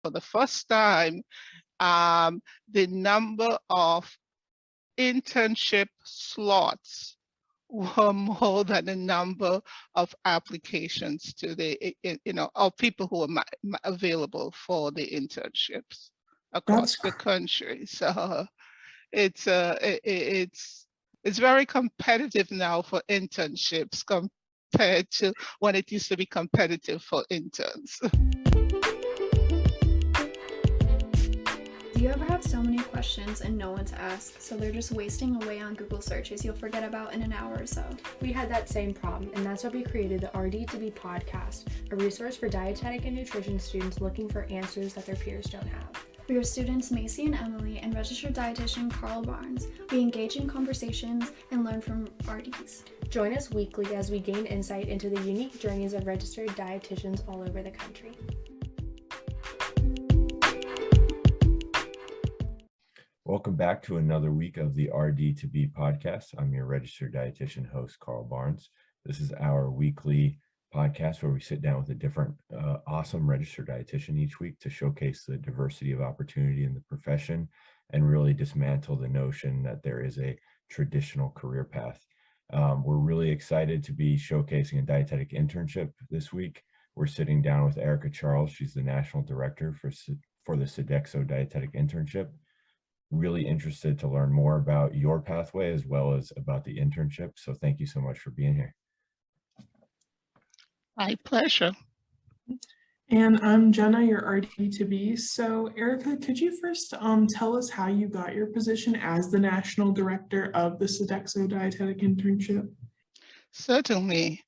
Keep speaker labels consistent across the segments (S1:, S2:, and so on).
S1: for the first time, the number of internship slots were more than the number of applications to of people who are available for the internships
S2: That's
S1: across the country. So it's very competitive now for internships compared to when it used to be competitive for interns.
S3: Do you ever have so many questions and no one to ask, so they're just wasting away on Google searches you'll forget about in an hour or so?
S4: We had that same problem, and that's why we created the RD2BE podcast, a resource for dietetic and nutrition students looking for answers that their peers don't have.
S3: We are students Macy and Emily and registered dietitian Carl Barnes. We engage in conversations and learn from RDs.
S4: Join us weekly as we gain insight into the unique journeys of registered dietitians all over the country.
S5: Welcome back to another week of the RD2BE podcast. I'm your registered dietitian host, Carl Barnes. This is our weekly podcast where we sit down with a different awesome registered dietitian each week to showcase the diversity of opportunity in the profession and really dismantle the notion that there is a traditional career path. We're really excited to be showcasing a dietetic internship this week. We're sitting down with Erica Charles. She's the national director for the Sodexo Dietetic Internship. Really interested to learn more about your pathway as well as about the internship. So thank you so much for being here.
S1: My pleasure.
S2: And I'm Jenna, your RD2BE. So Erica, could you first tell us how you got your position as the national director of the Sodexo Dietetic Internship?
S1: Certainly.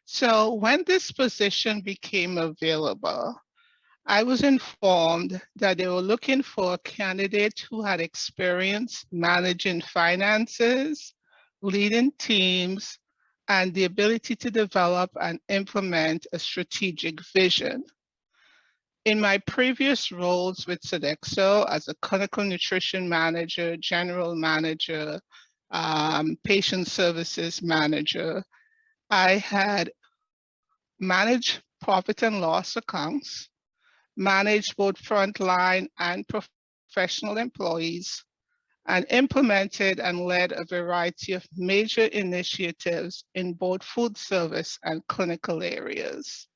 S1: So when this position became available, I was informed that they were looking for a candidate who had experience managing finances, leading teams, and the ability to develop and implement a strategic vision. In my previous roles with Sodexo as a clinical nutrition manager, general manager, patient services manager, I had managed profit and loss accounts, managed both frontline and professional employees, and implemented and led a variety of major initiatives in both food service and clinical areas.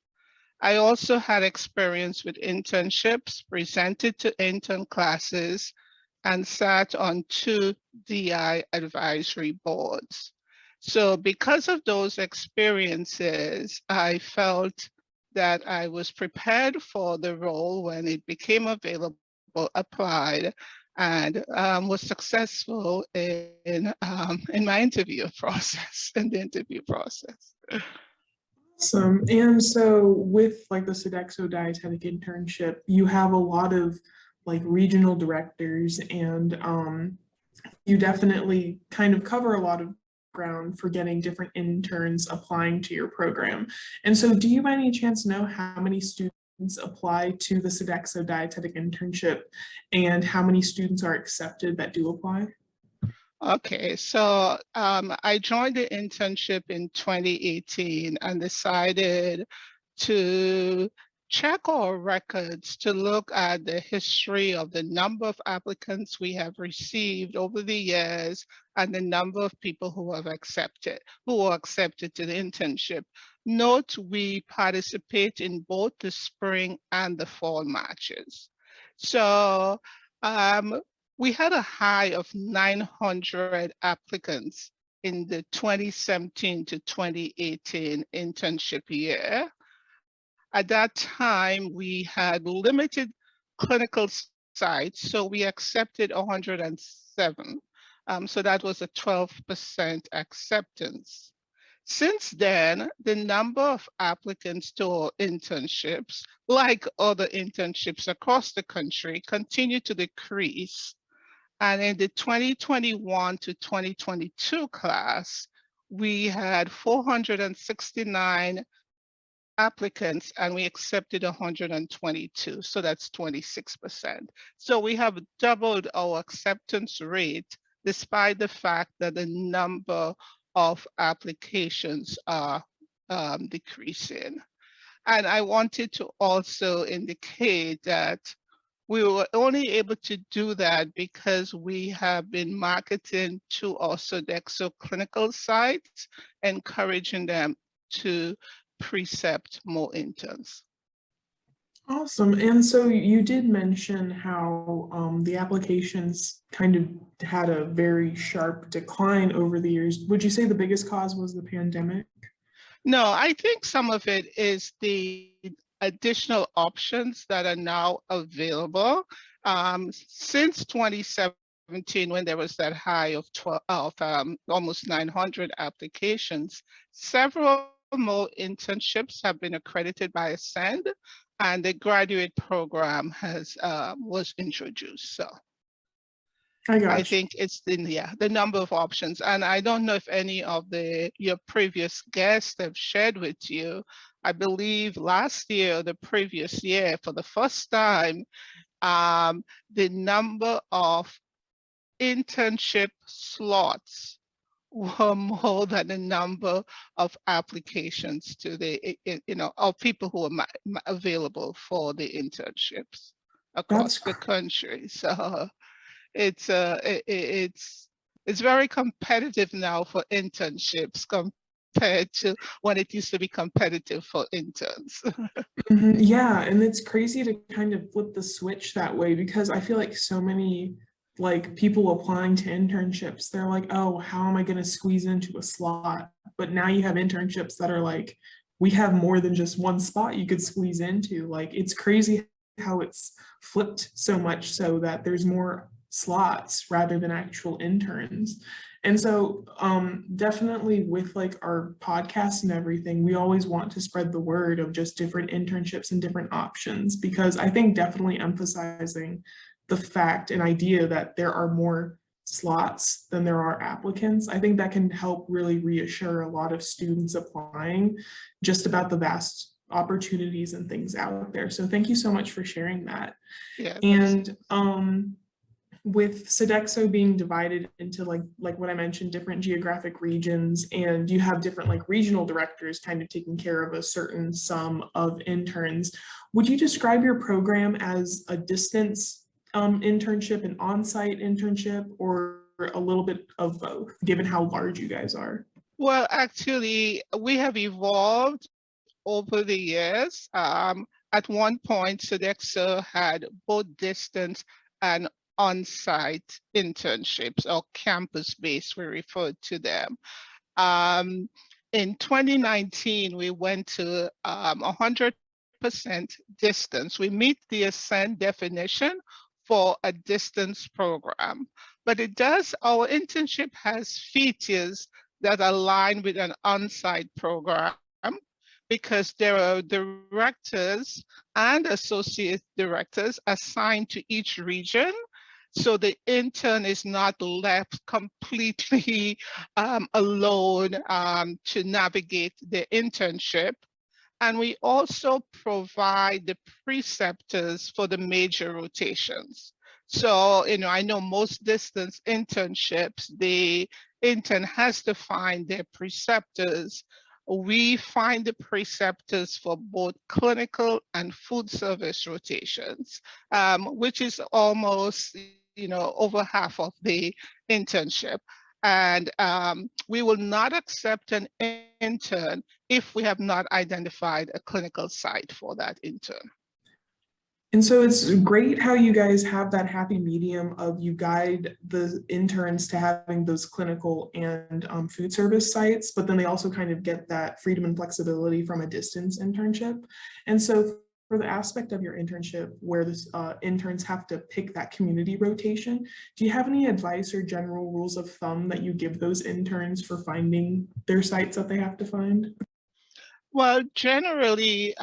S1: I also had experience with internships, presented to intern classes, and sat on 2 DI advisory boards. So because of those experiences, I felt that I was prepared for the role when it became available, applied, and was successful in my interview process, in the interview process.
S2: Awesome. And so with like the Sodexo Dietetic Internship, you have a lot of like regional directors, and you definitely kind of cover a lot of ground for getting different interns applying to your program. And so do you by any chance know how many students apply to the Sodexo Dietetic Internship and how many students are accepted that do apply?
S1: Okay, so I joined the internship in 2018 and decided to check our records to look at the history of the number of applicants we have received over the years and the number of people who were accepted to the internship. Note, we participate in both the spring and the fall matches. So we had a high of 900 applicants in the 2017 to 2018 internship year. At that time, we had limited clinical sites, so we accepted 107. So that was a 12% acceptance. Since then, the number of applicants to our internships, like other internships across the country, continue to decrease. And in the 2021 to 2022 class, we had 469 applicants and we accepted 122. So that's 26%. So we have doubled our acceptance rate despite the fact that the number of applications are decreasing. And I wanted to also indicate that we were only able to do that because we have been marketing to our Sodexo clinical sites, encouraging them to precept more interns.
S2: Awesome. And so you did mention how the applications kind of had a very sharp decline over the years. Would you say the biggest cause was the pandemic?
S1: No, I think some of it is the additional options that are now available. Since 2017, when there was that high of almost 900 applications, several more internships have been accredited by Ascend, and the graduate program was introduced. So
S2: I
S1: I
S2: got you.
S1: think it's the number of options. And I don't know if any of your previous guests have shared with you. I believe last year, the previous year, for the first time, the number of internship slots were more than the number of applications to of people who are available for the internships across
S2: That's
S1: the country. So it's very competitive now for internships compared to when it used to be competitive for interns.
S2: Yeah, and it's crazy to kind of flip the switch that way because I feel like so many like people applying to internships, they're like, oh, how am I going to squeeze into a slot? But now you have internships that are like, we have more than just one spot you could squeeze into. Like it's crazy how it's flipped so much so that there's more slots rather than actual interns. And so definitely with like our podcast and everything, we always want to spread the word of just different internships and different options, because I think definitely emphasizing the fact and idea that there are more slots than there are applicants, I think that can help really reassure a lot of students applying just about the vast opportunities and things out there. So thank you so much for sharing that.
S1: Yeah.
S2: And with Sodexo being divided into like what I mentioned, different geographic regions, and you have different like regional directors kind of taking care of a certain sum of interns, would you describe your program as a distance internship, an on-site internship, or a little bit of both, given how large you guys are?
S1: Well, actually, we have evolved over the years. At one point, Sodexo had both distance and on-site internships, or campus-based, we referred to them. In 2019, we went to 100% distance. We meet the Ascend definition for a distance program, but our internship has features that align with an on-site program, because there are directors and associate directors assigned to each region. So the intern is not left completely alone to navigate the internship. And we also provide the preceptors for the major rotations. So, I know most distance internships, the intern has to find their preceptors. We find the preceptors for both clinical and food service rotations, which is almost, over half of the internship. And we will not accept an intern if we have not identified a clinical site for that intern.
S2: And so it's great how you guys have that happy medium of you guide the interns to having those clinical and food service sites, but then they also kind of get that freedom and flexibility from a distance internship. And so for the aspect of your internship where the interns have to pick that community rotation, do you have any advice or general rules of thumb that you give those interns for finding their sites that they have to find?
S1: Well, generally,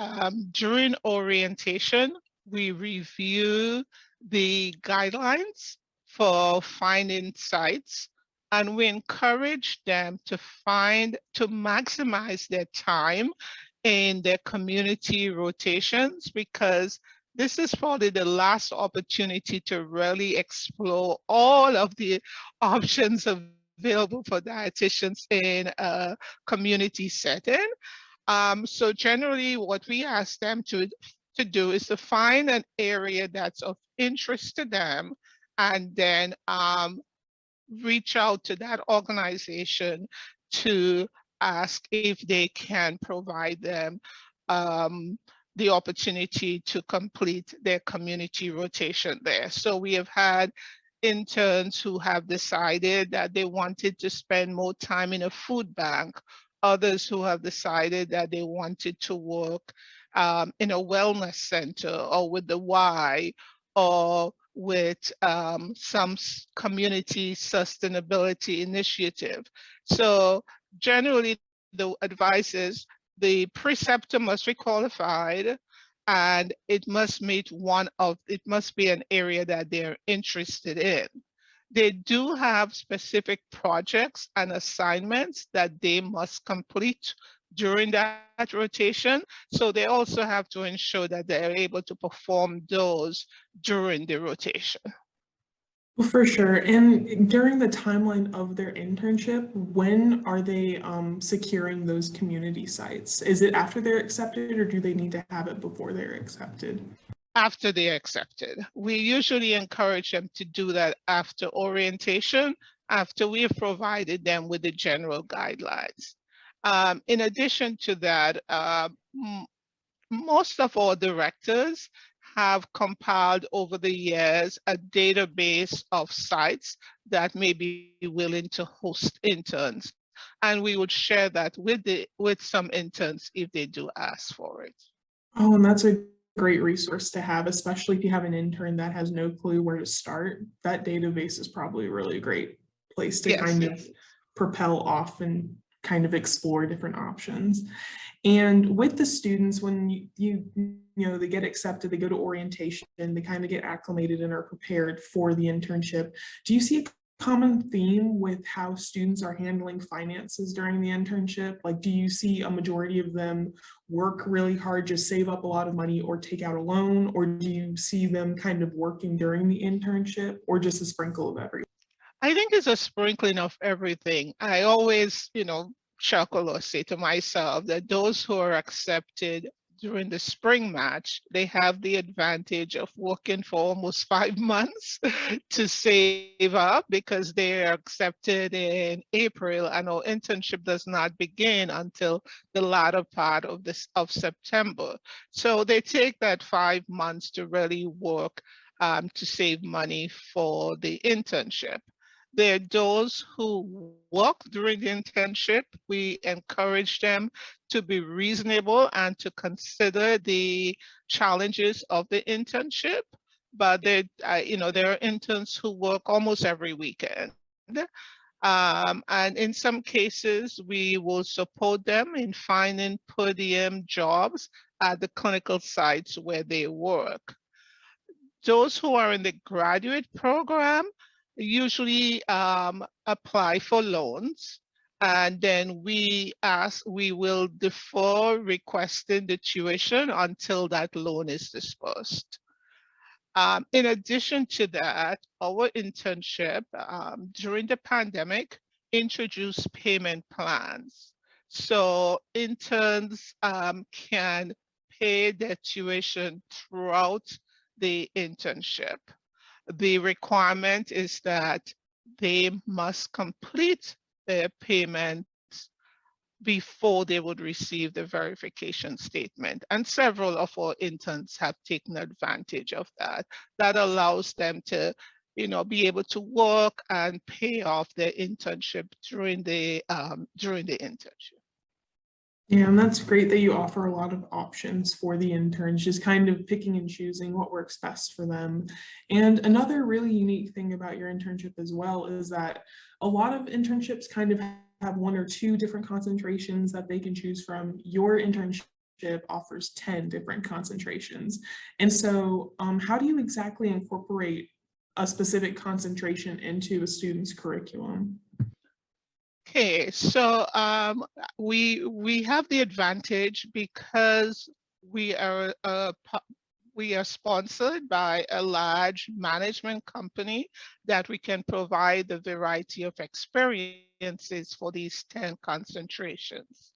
S1: during orientation, we review the guidelines for finding sites, and we encourage them to maximize their time in their community rotations, because this is probably the last opportunity to really explore all of the options available for dietitians in a community setting. So generally what we ask them to to do is to find an area that's of interest to them, and then reach out to that organization to ask if they can provide them um, the opportunity to complete their community rotation there. So we have had interns who have decided that they wanted to spend more time in a food bank, others who have decided that they wanted to work in a wellness center or with the Y, or with some community sustainability initiative. So generally the advice is the preceptor must be qualified, and it must it must be an area that they're interested in. They do have specific projects and assignments that they must complete during that rotation. So they also have to ensure that they're able to perform those during the rotation.
S2: Well, for sure. And during the timeline of their internship, when are they securing those community sites? Is it after they're accepted, or do they need to have it before they're accepted?
S1: After they're accepted. We usually encourage them to do that after orientation, after we have provided them with the general guidelines. In addition to that, most of our directors have compiled over the years a database of sites that may be willing to host interns. And we would share that with some interns if they do ask for it.
S2: Oh, and that's a great resource to have, especially if you have an intern that has no clue where to start. That database is probably really a great place to
S1: Yes.
S2: kind of propel off and kind of explore different options. And with the students, when they get accepted, they go to orientation, they kind of get acclimated and are prepared for the internship. Do you see a common theme with how students are handling finances during the internship? Like, do you see a majority of them work really hard, just save up a lot of money or take out a loan? Or do you see them kind of working during the internship, or just a sprinkle of everything?
S1: I think it's a sprinkling of everything. I always, chuckle or say to myself that those who are accepted during the spring match, they have the advantage of working for almost 5 months to save up, because they are accepted in April and our internship does not begin until the latter part of September. So they take that 5 months to really work to save money for the internship. There are those who work during the internship. We encourage them to be reasonable and to consider the challenges of the internship. But there are interns who work almost every weekend. And in some cases, we will support them in finding per diem jobs at the clinical sites where they work. Those who are in the graduate program usually apply for loans, and then we will defer requesting the tuition until that loan is dispersed. In addition to that, our internship during the pandemic introduced payment plans. So interns can pay their tuition throughout the internship. The requirement is that they must complete their payments before they would receive the verification statement. And several of our interns have taken advantage of that. That allows them to, be able to work and pay off their internship during the internship.
S2: Yeah, and that's great that you offer a lot of options for the interns, just kind of picking and choosing what works best for them. And another really unique thing about your internship as well is that a lot of internships kind of have one or two different concentrations that they can choose from. Your internship offers 10 different concentrations. And so how do you exactly incorporate a specific concentration into a student's curriculum?
S1: Okay, so we have the advantage because we are sponsored by a large management company that we can provide the variety of experiences for these 10 concentrations.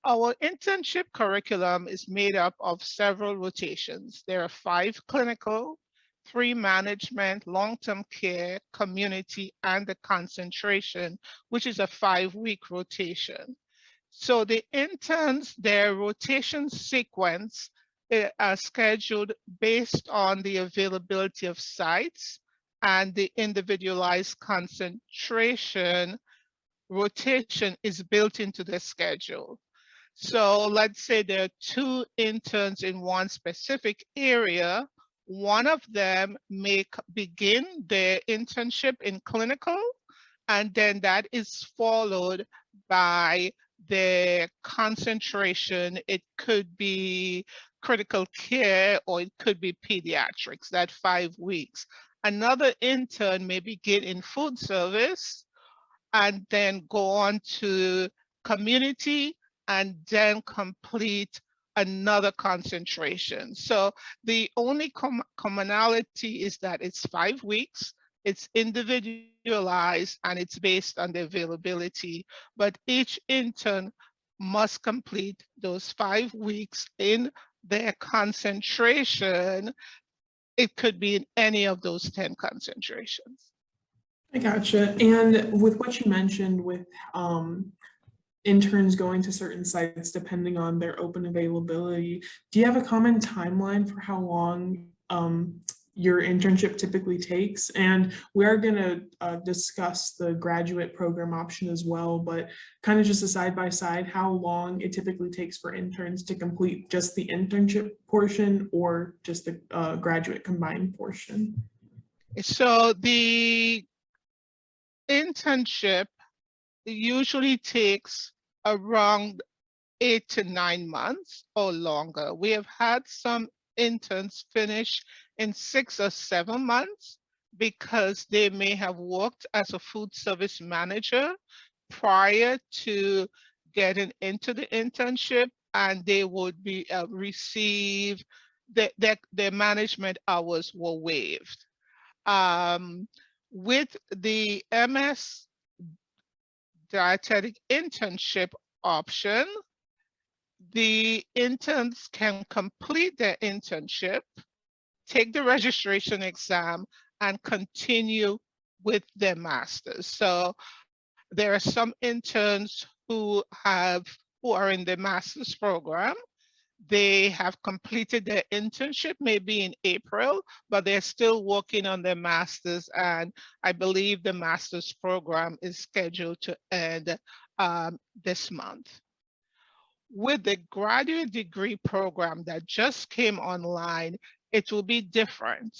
S1: Our internship curriculum is made up of several rotations. There are 5 clinical, 3 management, long-term care, community, and the concentration, which is a 5-week rotation. So the interns, their rotation sequence are scheduled based on the availability of sites and the individualized concentration rotation is built into the schedule. So let's say there are 2 interns in one specific area. One of them may begin their internship in clinical, and then that is followed by the concentration. It could be critical care or it could be pediatrics, that 5 weeks. Another intern may begin in food service and then go on to community and then complete another concentration. So the only commonality is that it's 5 weeks, it's individualized, and it's based on the availability, but each intern must complete those 5 weeks in their concentration. It could be in any of those 10 concentrations.
S2: I gotcha. And with what you mentioned with interns going to certain sites depending on their open availability, do you have a common timeline for how long your internship typically takes? And we are going to discuss the graduate program option as well, but kind of just a side by side, how long it typically takes for interns to complete just the internship portion or just the graduate combined portion?
S1: So the internship usually takes around 8 to 9 months or longer. We have had some interns finish in 6 or 7 months because they may have worked as a food service manager prior to getting into the internship, and they would be receive their management hours were waived. With the MS Dietetic Internship option, the interns can complete their internship, take the registration exam, and continue with their master's. So there are some interns who are in the master's program. They have completed their internship maybe in April, but they're still working on their master's, and I believe the master's program is scheduled to end this month. With the graduate degree program that just came online, it will be different.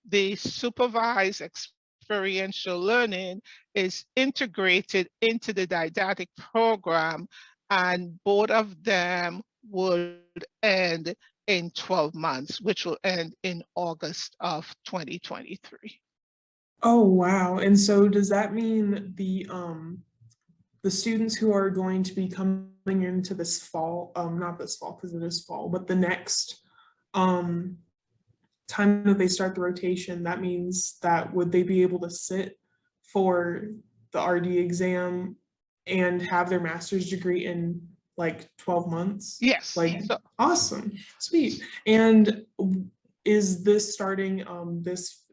S1: The supervised experiential learning is integrated into the didactic program, and both of them would end in 12 months, which will end in August of 2023.
S2: Oh, wow. And so does that mean the students who are going to be coming into this fall, not this fall because it is fall, but the next time that they start the rotation, that means that would they be able to sit for the RD exam and have their master's degree in like 12 months?
S1: Yes.
S2: Like, awesome, sweet. And is this starting,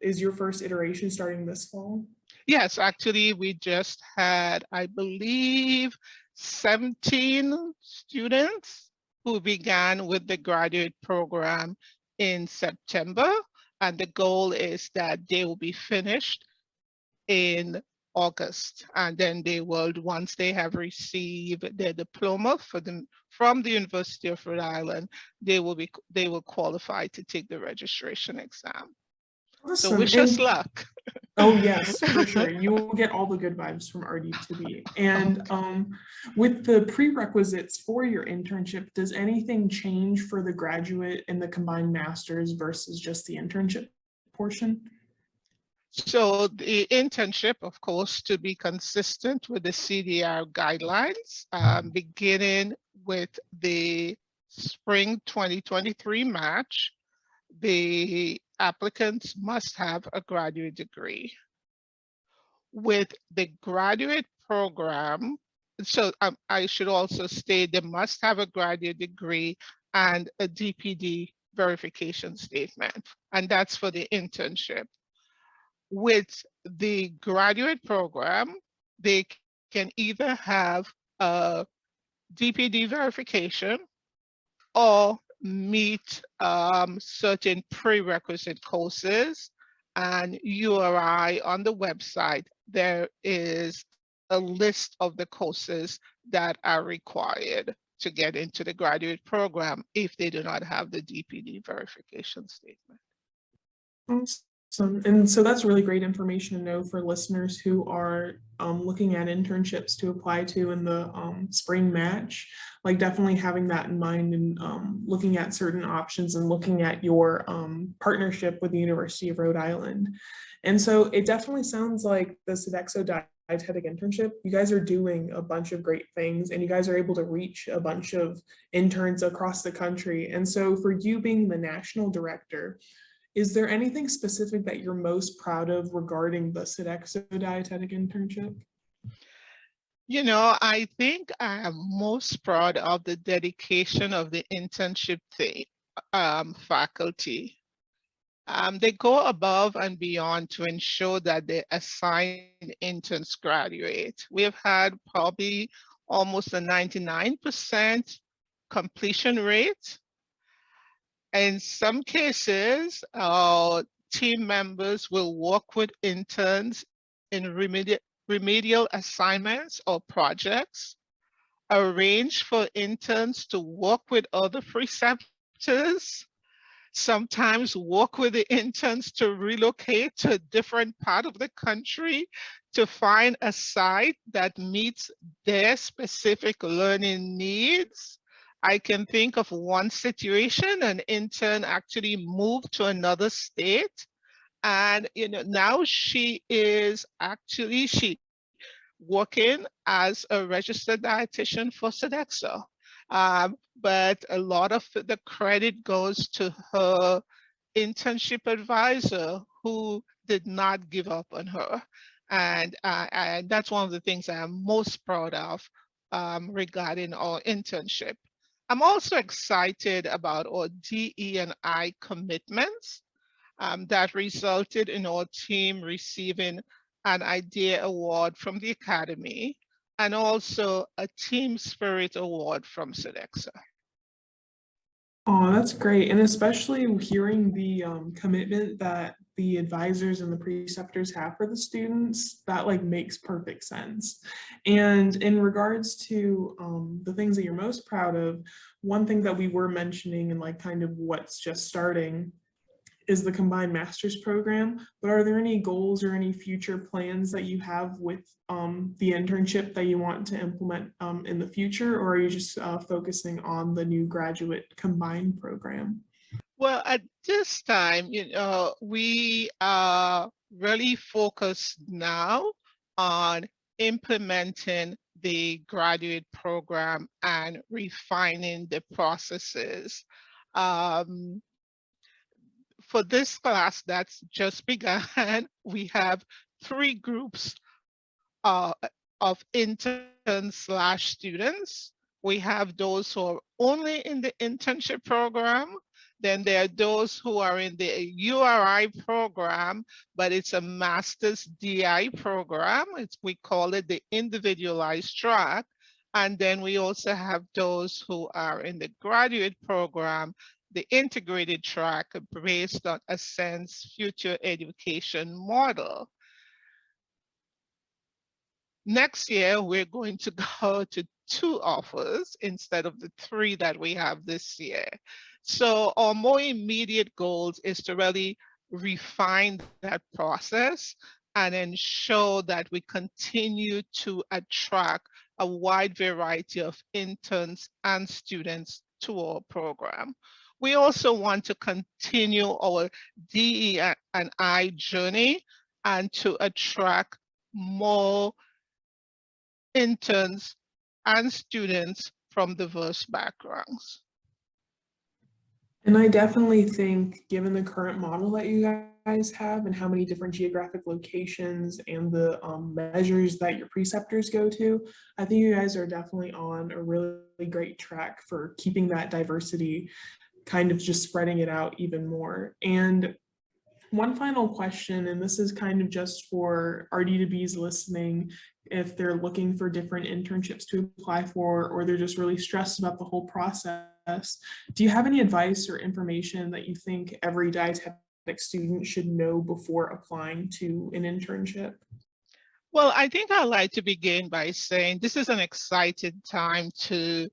S2: is your first iteration starting this fall?
S1: Yes, actually, we just had, I believe, 17 students who began with the graduate program in September, and the goal is that they will be finished in August, and then they will, once they have received their diploma from the University of Rhode Island, they will qualify to take the registration exam.
S2: Awesome.
S1: So wish us luck.
S2: Oh yes, for sure. You will get all the good vibes from RD2BE. And with the prerequisites for your internship, does anything change for the graduate and the combined masters versus just the internship portion?
S1: So the internship, of course, to be consistent with the CDR guidelines, beginning with the spring 2023 match, the applicants must have a graduate degree. With the graduate program, so I should also state they must have a graduate degree and a DPD verification statement, and that's for the internship. With the graduate program, they can either have a DPD verification or meet certain prerequisite courses. And URI on the website, there is a list of the courses that are required to get into the graduate program if they do not have the DPD verification statement.
S2: Awesome. And so that's really great information to know for listeners who are looking at internships to apply to in the spring match. Like definitely having that in mind and looking at certain options and looking at your partnership with the University of Rhode Island. And so it definitely sounds like the Sodexo Dietetic Internship, you guys are doing a bunch of great things and you guys are able to reach a bunch of interns across the country. And so for you being the national director, is there anything specific that you're most proud of regarding the Sodexo Dietetic Internship?
S1: You know, I think I am most proud of the dedication of the internship faculty. They go above and beyond to ensure that the assigned interns graduate. We have had probably almost a 99% completion rate. In some cases, our team members will work with interns in remedial assignments or projects, arrange for interns to work with other preceptors, sometimes work with the interns to relocate to a different part of the country to find a site that meets their specific learning needs. I can think of one situation, an intern actually moved to another state, and now she working as a registered dietitian for Sodexo. But a lot of the credit goes to her internship advisor who did not give up on her. And that's one of the things I'm most proud of regarding our internship. I'm also excited about our DE&I commitments that resulted in our team receiving an IDEA award from the Academy and also a Team Spirit award from Sodexo.
S2: Oh, that's great. And especially hearing the commitment that the advisors and the preceptors have for the students, that like makes perfect sense. And in regards to the things that you're most proud of, one thing that we were mentioning and like kind of what's just starting is the combined master's program, but are there any goals or any future plans that you have with the internship that you want to implement in the future, or are you just focusing on the new graduate combined program?
S1: Well, at this time, we are really focused now on implementing the graduate program and refining the processes. For this class that's just begun, we have 3 groups of interns/students. We have those who are only in the internship program. Then there are those who are in the URI program, but it's a master's DI program. We call it the individualized track. And then we also have those who are in the graduate program, the integrated track based on Ascent's future education model. Next year, we're going to go to 2 offers instead of the 3 that we have this year. So our more immediate goals is to really refine that process and ensure that we continue to attract a wide variety of interns and students to our program. We also want to continue our DE&I journey and to attract more interns and students from diverse backgrounds.
S2: And I definitely think, given the current model that you guys have and how many different geographic locations and the measures that your preceptors go to, I think you guys are definitely on a really great track for keeping that diversity, kind of just spreading it out even more. And one final question, and this is kind of just for RD2Bs listening, if they're looking for different internships to apply for, or they're just really stressed about the whole process. Do you have any advice or information that you think every dietetic student should know before applying to an internship?
S1: Well, I think I'd like to begin by saying this is an exciting time to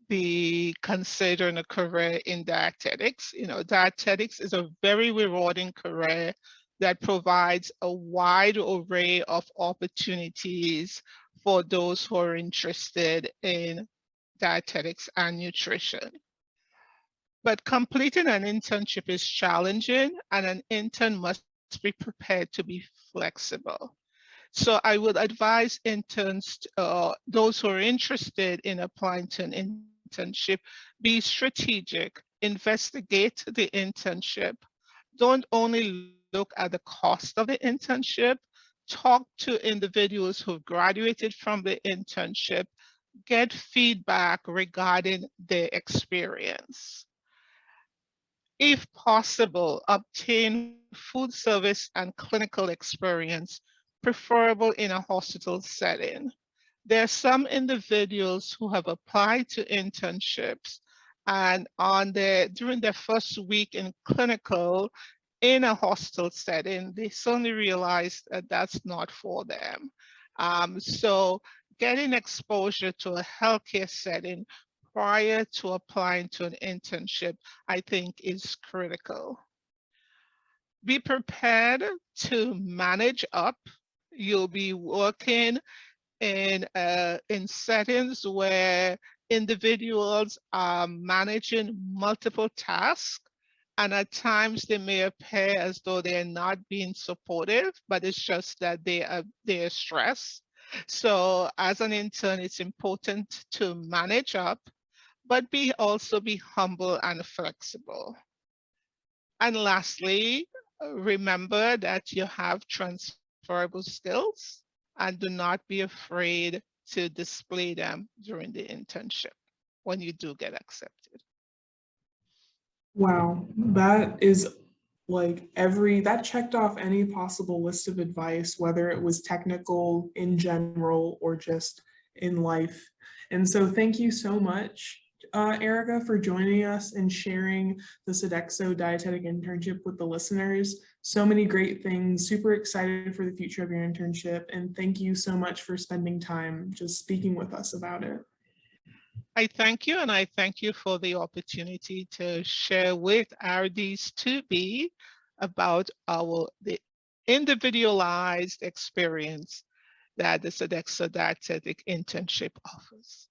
S1: be considering a career in dietetics. You know, dietetics is a very rewarding career that provides a wide array of opportunities for those who are interested in dietetics and nutrition. But completing an internship is challenging, and an intern must be prepared to be flexible. So I would advise interns, those who are interested in applying to an internship, be strategic, investigate the internship. Don't only look at the cost of the internship, talk to individuals who graduated from the internship, get feedback regarding their experience. If possible, obtain food service and clinical experience, preferable in a hospital setting. There are some individuals who have applied to internships and during their first week in clinical in a hospital setting, they suddenly realized that that's not for them. So getting exposure to a healthcare setting prior to applying to an internship, I think is critical. Be prepared to manage up. You'll be working in settings where individuals are managing multiple tasks, and at times they may appear as though they're not being supportive, but it's just that they're stressed. So as an intern, it's important to manage up, but also be humble and flexible. And lastly, remember that you have transferable skills and do not be afraid to display them during the internship when you do get accepted.
S2: Wow, that is like that checked off any possible list of advice, whether it was technical in general or just in life. And so thank you so much, Erica, for joining us and sharing the Sodexo Dietetic Internship with the listeners. So many great things, super excited for the future of your internship. And thank you so much for spending time just speaking with us about it.
S1: I thank you, and I thank you for the opportunity to share with RD2BE about the individualized experience that the Sodexo Dietetic Internship offers.